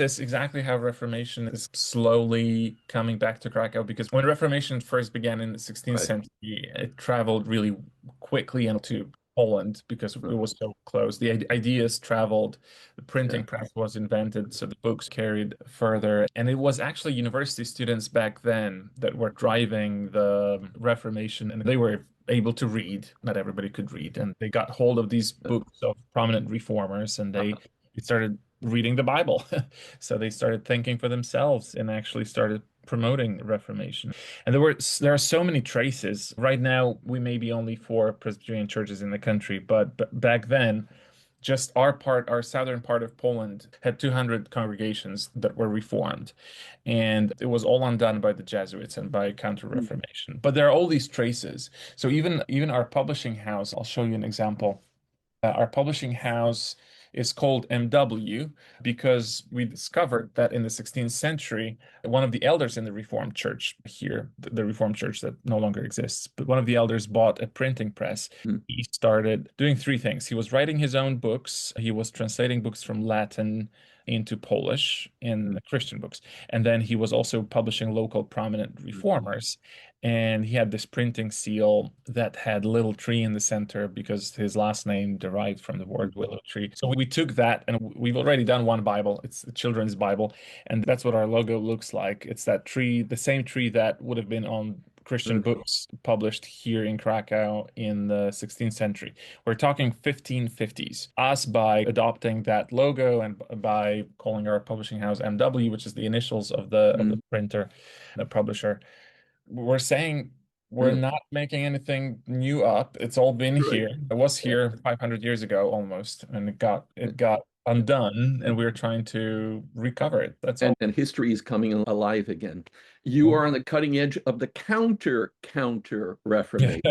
That's exactly how Reformation is slowly coming back to Krakow because when Reformation first began in the 16th Right. century, it traveled really quickly into Poland because it Right. was so close. The ideas traveled, the Yeah. printing press was invented, so the books carried further. And it was actually university students back then that were driving the Reformation, and they were able to read. Not everybody could read, and they got hold of these books of prominent reformers, and they Uh-huh. started reading the Bible. So they started thinking for themselves and actually started promoting Reformation. And there are so many traces. Right now, we may be only four Presbyterian churches in the country, but back then, just our southern part of Poland had 200 congregations that were reformed. And it was all undone by the Jesuits and by Counter-Reformation. But there are all these traces. So even our publishing house, I'll show you an example. Our publishing house is called MW because we discovered that in the 16th century, one of the elders in the Reformed Church here, the Reformed Church that no longer exists, but one of the elders bought a printing press. Mm. He started doing three things. He was writing his own books, he was translating books from Latin into Polish in Mm. Christian books, and then he was also publishing local prominent Mm. reformers. And he had this printing seal that had little tree in the center because his last name derived from the Mm. word willow tree. So we took that and we've already done one Bible. It's the children's Bible. And that's what our logo looks like. It's that tree, the same tree that would have been on Christian Okay. books published here in Krakow in the 16th century. We're talking 1550s. Us by adopting that logo and by calling our publishing house MW, which is the initials of the Mm. printer, the publisher, we're saying we're Yeah. not making anything new up. It's all been Right. here. It was Yeah. here 500 years ago almost, and Yeah. it got Yeah. undone, and we're trying to recover it. That's all. And history is coming alive again. You are on the cutting edge of the counter Yeah. Reformation.